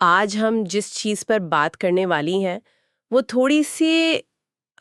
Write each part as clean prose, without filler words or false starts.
आज हम जिस चीज पर बात करने वाली हैं वो थोड़ी सी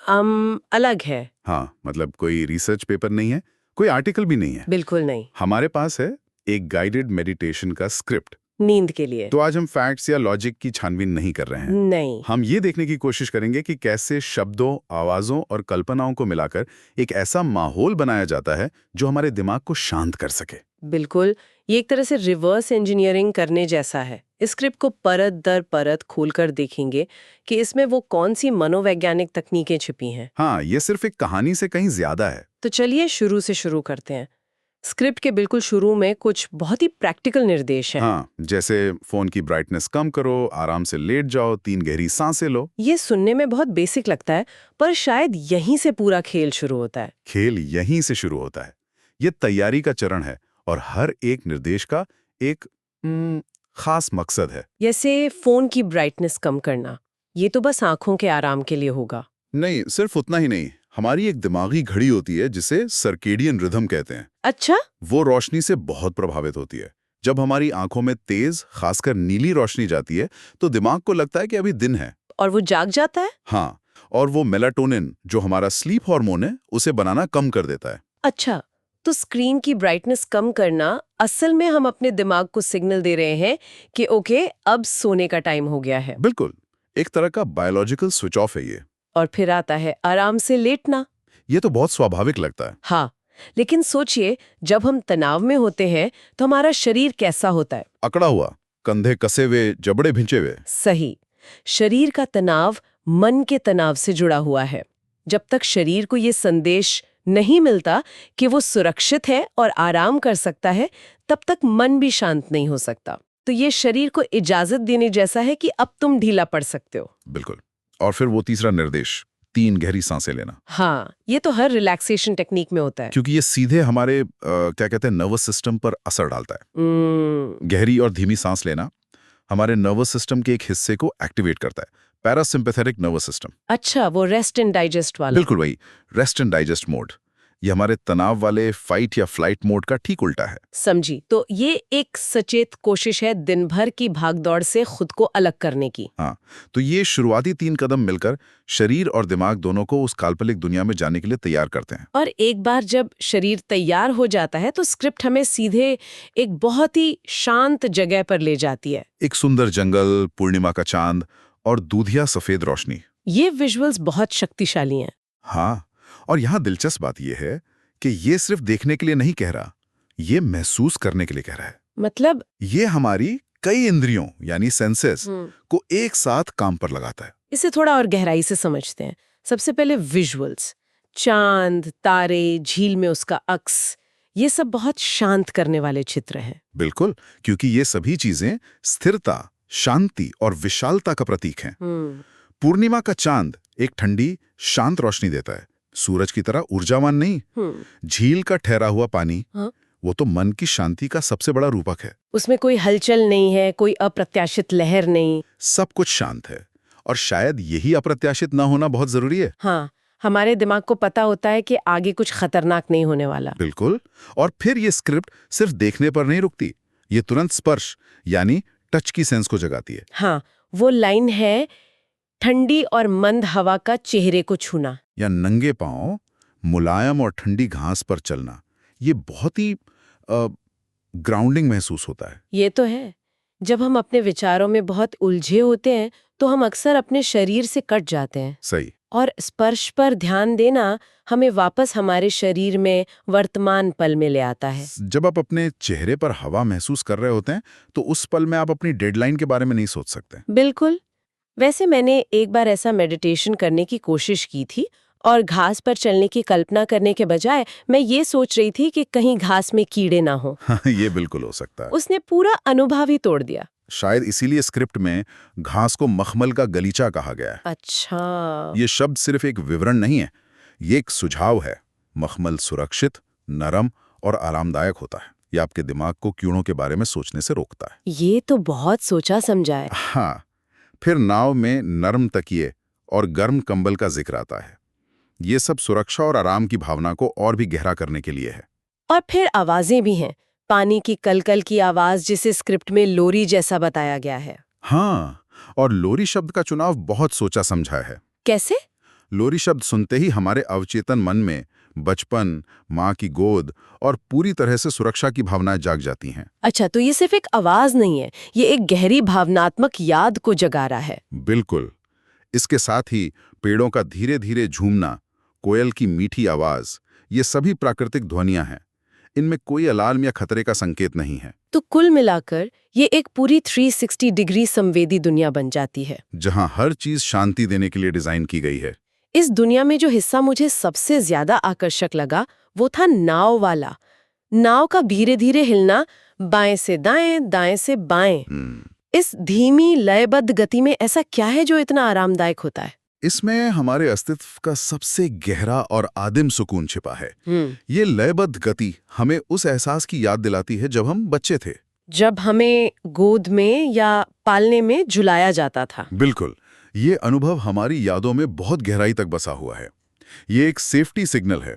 अलग है। हाँ, मतलब कोई रिसर्च पेपर नहीं है, कोई आर्टिकल भी नहीं है। बिल्कुल नहीं। हमारे पास है एक गाइडेड मेडिटेशन का स्क्रिप्ट। नींद के लिए। तो आज हम फैक्ट्स या लॉजिक की छानबीन नहीं कर रहे हैं। नहीं। हम ये देखने की कोशिश करेंगे कि कैसे शब्दों, आवाजों और कल्पनाओं को मिलाकर एक ऐसा माहौल बनाया जाता है जो हमारे दिमाग को शांत कर सके। बिल्कुल, ये एक तरह से रिवर्स इंजीनियरिंग करने जैसा है। इस स्क्रिप्ट को परत दर परत खोलकर देखेंगे कि इसमें वो कौन सी मनोवैज्ञानिक तकनीकें छिपी हैं। हाँ, ये सिर्फ एक कहानी से कहीं ज्यादा है। तो चलिए शुरू से शुरू करते हैं। स्क्रिप्ट के बिल्कुल शुरू में कुछ बहुत ही प्रैक्टिकल निर्देश हैं। हाँ, जैसे फोन की ब्राइटनेस कम करो, आराम से लेट जाओ, 3 गहरी सांसें लो। ये सुनने में बहुत बेसिक लगता है, पर शायद यहीं से पूरा खेल शुरू होता है। खेल यहीं से शुरू होता है। ये तैयारी का चरण है और हर एक निर्देश का एक खास मकसद है। जैसे फोन की ब्राइटनेस कम करना, ये तो बस आंखों के आराम के लिए होगा। नहीं, सिर्फ उतना ही नहीं, हमारी एक दिमागी घड़ी होती है जिसे सर्केडियन रिदम कहते हैं। अच्छा। वो रोशनी से बहुत प्रभावित होती है। जब हमारी आंखों में तेज, खासकर नीली रोशनी जाती है तो दिमाग को लगता है कि अभी दिन है। और वो जाग जाता है। हाँ, और वो मेलाटोनिन जो हमारा स्लीप हार्मोन है उसे बनाना कम कर देता है। अच्छा, तो स्क्रीन की ब्राइटनेस कम करना असल में हम अपने दिमाग को सिग्नल दे रहे हैं कि ओके, अब सोने का टाइम हो गया है। बिल्कुल, एक तरह का बायोलॉजिकल स्विच ऑफ है ये। और फिर आता है आराम से लेटना। ये तो बहुत स्वाभाविक लगता है। हाँ, लेकिन सोचिए, जब हम तनाव में होते हैं तो हमारा शरीर कैसा होता है? अकड़ा हुआ, कंधे कसे हुए, जबड़े भिंचे हुए। सही। शरीर का तनाव मन के तनाव से जुड़ा हुआ है। जब तक शरीर को ये संदेश नहीं मिलता कि वो सुरक्षित है और आराम कर सकता है, तब तक मन भी शांत नहीं हो सकता। तो ये शरीर को इजाजत देने जैसा है कि अब तुम ढीला पड़ सकते हो। बिल्कुल। और फिर वो तीसरा निर्देश, 3 गहरी सांसें लेना। हाँ, ये तो हर रिलैक्सेशन टेक्निक में होता है। क्योंकि ये सीधे हमारे क्या कहते हैं, नर्वस सिस्टम पर असर डालता है। गहरी और धीमी सांस लेना हमारे नर्वस सिस्टम के एक हिस्से को एक्टिवेट करता है, पैरासिम्पैथेटिक नर्वस सिस्टम। अच्छा, वो रेस्ट एंड डाइजेस्ट वाला। बिल्कुल वही, रेस्ट एंड डाइजेस्ट मोड। ये हमारे तनाव वाले फाइट या फ्लाइट मोड का ठीक उल्टा है। समझी। तो ये एक सचेत कोशिश है दिन भर की भागदौड़ से खुद को अलग करने की। हाँ, तो ये शुरुआती 3 कदम मिलकर शरीर और दिमाग दोनों को उस काल्पनिक दुनिया में जाने के लिए तैयार करते हैं। और एक बार जब शरीर तैयार हो जाता है तो स्क्रिप्ट हमें सीधे एक बहुत ही शांत जगह पर ले जाती है। एक सुंदर जंगल, पूर्णिमा का चांद और दूधिया सफेद रोशनी। ये विजुअल्स बहुत शक्तिशाली हैं। हाँ, और यहाँ दिलचस्प बात यह है कि ये सिर्फ देखने के लिए नहीं कह रहा, ये महसूस करने के लिए कह रहा है। मतलब ये हमारी कई इंद्रियों यानी सेंसेस को एक साथ काम पर लगाता है। इसे थोड़ा और गहराई से समझते हैं। सबसे पहले विजुअल्स, चांद, तारे, झील में उसका अक्स, ये सब बहुत शांत करने वाले चित्र हैं। बिल्कुल, क्योंकि ये सभी चीजें स्थिरता, शांति और विशालता का प्रतीक हैं। पूर्णिमा का चांद एक ठंडी, शांत रोशनी देता है, सूरज की तरह ऊर्जावान नहीं। झील का ठहरा हुआ पानी, वो तो मन की शांति का सबसे बड़ा रूपक है। उसमें कोई हलचल नहीं है, कोई अप्रत्याशित लहर नहीं, सब कुछ शांत है। और शायद यही अप्रत्याशित ना होना बहुत जरूरी है। हाँ, हमारे दिमाग को पता होता है कि आगे कुछ खतरनाक नहीं होने वाला। बिल्कुल। और फिर ये स्क्रिप्ट सिर्फ देखने पर नहीं रुकती, ये तुरंत स्पर्श यानी टच की सेंस को जगाती है। हाँ, वो लाइन है, ठंडी और मंद हवा का चेहरे को छूना, या नंगे पांव मुलायम और ठंडी घास पर चलना। ये बहुत ही ग्राउंडिंग महसूस होता है। ये तो है। जब हम अपने विचारों में बहुत उलझे होते हैं तो हम अक्सर अपने शरीर से कट जाते हैं। सही। और स्पर्श पर ध्यान देना हमें वापस हमारे शरीर में वर्तमान पल में ले आता है। जब आप अपने चेहरे पर हवा महसूस कर रहे होते हैं तो उस पल में आप अपनी डेडलाइन के बारे में नहीं सोच सकते। बिल्कुल। वैसे मैंने एक बार ऐसा मेडिटेशन करने की कोशिश की थी और घास पर चलने की कल्पना करने के बजाय मैं ये सोच रही थी कि कहीं घास में कीड़े ना हो। ये बिल्कुल हो सकता है। उसने पूरा अनुभव ही तोड़ दिया। शायद इसीलिए स्क्रिप्ट में घास को मखमल का गलीचा कहा गया है। अच्छा। ये शब्द सिर्फ एक विवरण नहीं है, ये एक सुझाव है। मखमल सुरक्षित, नरम और आरामदायक होता है। ये आपके दिमाग को कीड़ों के बारे में सोचने से रोकता है। ये तो बहुत सोचा समझा है। हाँ, फिर नाव में नरम तकिए और गर्म कंबल का जिक्र आता है। ये सब सुरक्षा और आराम की भावना को और भी गहरा करने के लिए है। और फिर आवाजें भी हैं। पानी की कलकल की आवाज जिसे स्क्रिप्ट में लोरी जैसा बताया गया है। हाँ, और लोरी शब्द का चुनाव बहुत सोचा समझा है। कैसे? लोरी शब्द सुनते ही हमारे अवचेतन मन में बचपन, माँ की गोद और पूरी तरह से सुरक्षा की भावनाएं जाग जाती हैं। अच्छा, तो ये सिर्फ एक आवाज नहीं है, ये एक गहरी भावनात्मक याद को जगा रहा है। बिल्कुल। इसके साथ ही पेड़ों का धीरे धीरे झूमना, कोयल की मीठी आवाज, ये सभी प्राकृतिक ध्वनियां हैं। इनमें कोई अलार्म या खतरे का संकेत नहीं है। तो कुल मिलाकर ये एक पूरी 360 डिग्री संवेदी दुनिया बन जाती है, जहां हर चीज शांति देने के लिए डिजाइन की गई है। इस दुनिया में जो हिस्सा मुझे सबसे ज्यादा आकर्षक लगा वो था नाव वाला। नाव का धीरे धीरे हिलना, बाएं से दाएं, दाएं से बाएं। इस धीमी लयबद्ध गति में ऐसा क्या है जो इतना आरामदायक होता है? इसमें हमारे अस्तित्व का सबसे गहरा और आदिम सुकून छिपा है। ये लयबद्ध गति हमें उस एहसास की याद दिलाती है जब हम बच्चे थे, जब हमें गोद में या पालने में झुलाया जाता था। बिल्कुल। ये अनुभव हमारी यादों में बहुत गहराई तक बसा हुआ है। ये एक सेफ्टी सिग्नल है।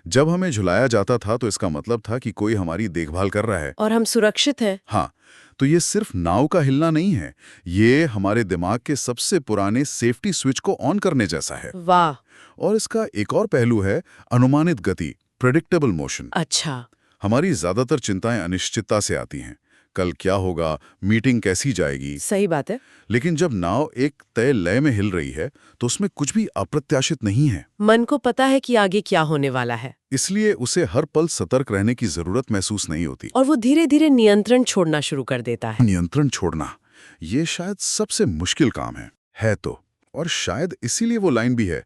जब हमें झुलाया जाता था तो इसका मतलब था कि कोई हमारी देखभाल कर रहा है और हम सुरक्षित हैं। हाँ, तो ये सिर्फ नाव का हिलना नहीं है, ये हमारे दिमाग के सबसे पुराने सेफ्टी स्विच को ऑन करने जैसा है। वाह! और इसका एक और पहलू है अनुमानित गति, प्रेडिक्टेबल मोशन। अच्छा। हमारी ज्यादातर चिंताएं अनिश्चितता से आती हैं। कल क्या होगा, मीटिंग कैसी जाएगी। सही बात है। लेकिन जब नाव एक तय लय में हिल रही है तो उसमें कुछ भी अप्रत्याशित नहीं है। मन को पता है कि आगे क्या होने वाला है, इसलिए उसे हर पल सतर्क रहने की जरूरत महसूस नहीं होती। और वो धीरे धीरे नियंत्रण छोड़ना शुरू कर देता है। नियंत्रण छोड़ना, ये शायद सबसे मुश्किल काम है तो। और शायद इसीलिए वो लाइन भी है,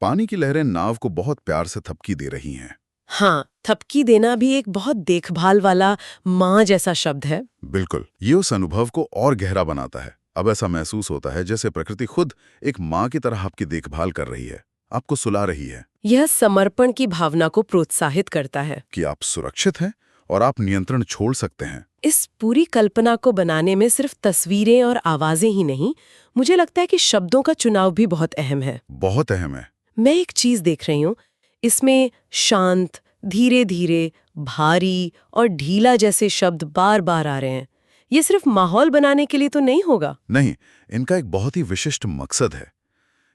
पानी की लहरें नाव को बहुत प्यार से थपकी दे रही हैं। हाँ, थपकी देना भी एक बहुत देखभाल वाला माँ जैसा शब्द है। बिल्कुल, ये उस अनुभव को और गहरा बनाता है। अब ऐसा महसूस होता है जैसे प्रकृति खुद एक माँ की तरह आपकी देखभाल कर रही है, आपको सुला रही है। यह समर्पण की भावना को प्रोत्साहित करता है कि आप सुरक्षित हैं और आप नियंत्रण छोड़ सकते हैं। इस पूरी कल्पना को बनाने में सिर्फ तस्वीरें और आवाजें ही नहीं, मुझे लगता है कि शब्दों का चुनाव भी बहुत अहम है। बहुत अहम है। मैं एक चीज देख रही हूँ, इसमें शांत, धीरे धीरे, भारी और ढीला जैसे शब्द बार बार आ रहे हैं। ये सिर्फ माहौल बनाने के लिए तो नहीं होगा? नहीं, इनका एक बहुत ही विशिष्ट मकसद है।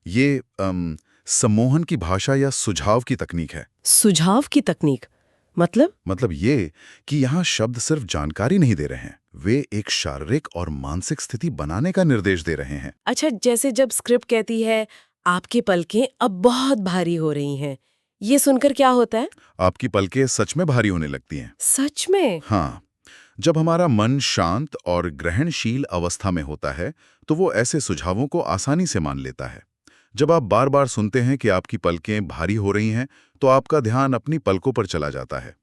ये सम्मोहन की भाषा या सुझाव की तकनीक है। सुझाव की तकनीक मतलब ये कि यहाँ शब्द सिर्फ जानकारी नहीं दे रहे हैं, वे एक शारीरिक और मानसिक स्थिति बनाने का निर्देश दे रहे हैं। अच्छा, जैसे जब स्क्रिप्ट कहती है आपकी पलकें अब बहुत भारी हो रही हैं, ये सुनकर क्या होता है? आपकी पलकें सच में भारी होने लगती हैं। सच में? हाँ, जब हमारा मन शांत और ग्रहणशील अवस्था में होता है तो वो ऐसे सुझावों को आसानी से मान लेता है। जब आप बार बार सुनते हैं कि आपकी पलकें भारी हो रही हैं तो आपका ध्यान अपनी पलकों पर चला जाता है।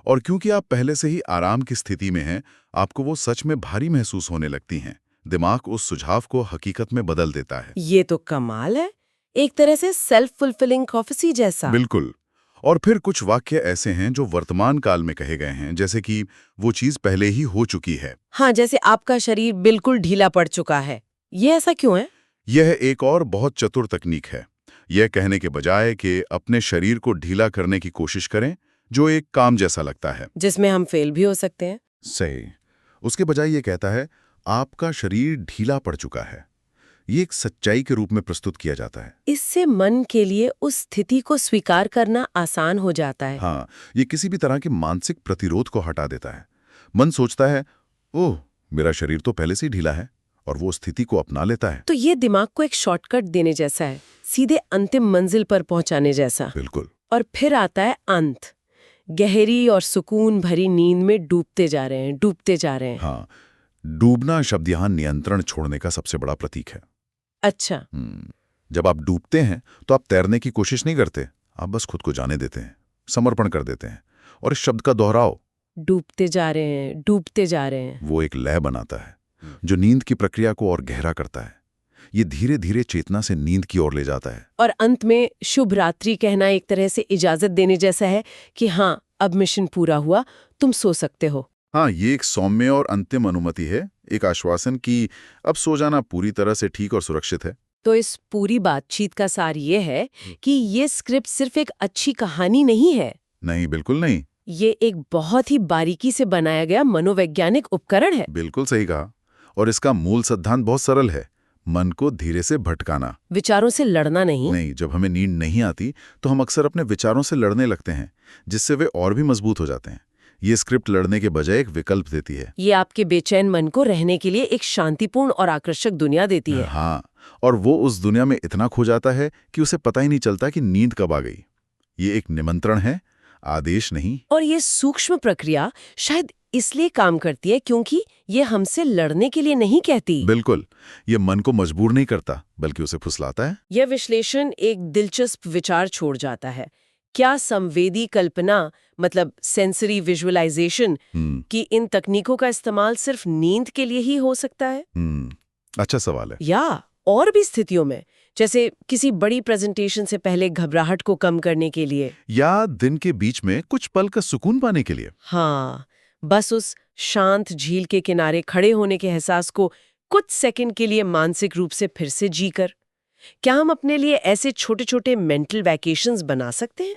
और क्योंकि आप पहले से ही आराम की स्थिति में हैं, आपको वो सच में भारी महसूस होने लगती हैं। दिमाग उस सुझाव को हकीकत में बदल देता है। ये तो कमाल है, एक तरह से सेल्फ फुलफिलिंग प्रोफेसी जैसा। बिल्कुल। और फिर कुछ वाक्य ऐसे हैं जो वर्तमान काल में कहे गए हैं, जैसे कि वो चीज पहले ही हो चुकी है। हाँ, जैसे आपका शरीर बिल्कुल ढीला पड़ चुका है। ये ऐसा क्यों है? यह एक और बहुत चतुर तकनीक है। यह कहने के बजाय कि अपने शरीर को ढीला करने की कोशिश करें, जो एक काम जैसा लगता है, जिसमें हम फेल भी हो सकते हैं। सही। उसके बजाय ये कहता है आपका शरीर ढीला पड़ चुका है। ये एक सच्चाई के रूप में प्रस्तुत किया जाता है। इससे मन के लिए उस स्थिति को स्वीकार करना आसान हो जाता है। हाँ, ये किसी भी तरह के मानसिक प्रतिरोध को हटा देता है। मन सोचता है, ओह, मेरा शरीर तो पहले से ही ढीला है, और वो स्थिति को अपना लेता है। तो ये दिमाग को एक शॉर्टकट देने जैसा है, सीधे अंतिम मंजिल पर पहुंचाने जैसा। बिल्कुल। और फिर आता है अंत, गहरी और सुकून भरी नींद में डूबते जा रहे हैं, डूबते जा रहे हैं। हाँ, डूबना शब्द यहाँ नियंत्रण छोड़ने का सबसे बड़ा प्रतीक है। अच्छा। जब आप डूबते हैं तो आप तैरने की कोशिश नहीं करते, आप बस खुद को जाने देते हैं, समर्पण कर देते हैं। और इस शब्द का दोहराव, डूबते जा रहे हैं, डूबते जा रहे हैं, वो एक लय बनाता है जो नींद की प्रक्रिया को और गहरा करता है। ये धीरे धीरे चेतना से नींद की ओर ले जाता है। और अंत में शुभ रात्रि कहना एक तरह से इजाजत देने जैसा है कि हाँ, अब मिशन पूरा हुआ, तुम सो सकते हो। हाँ, ये एक सौम्य और अंतिम अनुमति है, एक आश्वासन कि अब सो जाना पूरी तरह से ठीक और सुरक्षित है। तो इस पूरी बातचीत का सार ये है कि ये स्क्रिप्ट सिर्फ एक अच्छी कहानी नहीं है। नहीं, बिल्कुल नहीं। ये एक बहुत ही बारीकी से बनाया गया मनोवैज्ञानिक उपकरण है। बिल्कुल सही कहा। और इसका मूल सिद्धांत बहुत सरल है, मन को धीरे से भटकाना। विचारों से लड़ना नहीं। नहीं, जब हमें नींद नहीं आती तो हम अक्सर अपने विचारों से लड़ने लगते हैं, जिससे वे और भी मजबूत हो जाते हैं। ये स्क्रिप्ट लड़ने के बजाय एक विकल्प देती है। ये आपके बेचैन मन को रहने के लिए एक शांतिपूर्ण और आकर्षक दुनिया देती है। हाँ, और वो उस दुनिया में इतना खो जाता है कि उसे पता ही नहीं चलता कि नींद कब आ गई। ये एक निमंत्रण है, आदेश नहीं। और ये सूक्ष्म प्रक्रिया शायद इसलिए काम करती है क्योंकि ये हमसे लड़ने के लिए नहीं कहती। बिल्कुल, ये मन को मजबूर नहीं करता, बल्कि उसे फुसलाता है। यह विश्लेषण एक दिलचस्प विचार छोड़ जाता है। क्या संवेदी कल्पना, मतलब सेंसरी विजुअलाइजेशन, की इन तकनीकों का इस्तेमाल सिर्फ नींद के लिए ही हो सकता है? अच्छा सवाल है। या और भी स्थितियों में, जैसे किसी बड़ी प्रेजेंटेशन से पहले घबराहट को कम करने के लिए, या दिन के बीच में कुछ पल का सुकून पाने के लिए। हाँ, बस उस शांत झील के किनारे खड़े होने के एहसास को कुछ सेकंड के लिए मानसिक रूप से फिर से जीकर। क्या हम अपने लिए ऐसे छोटे छोटे मेंटल वैकेशंस बना सकते हैं?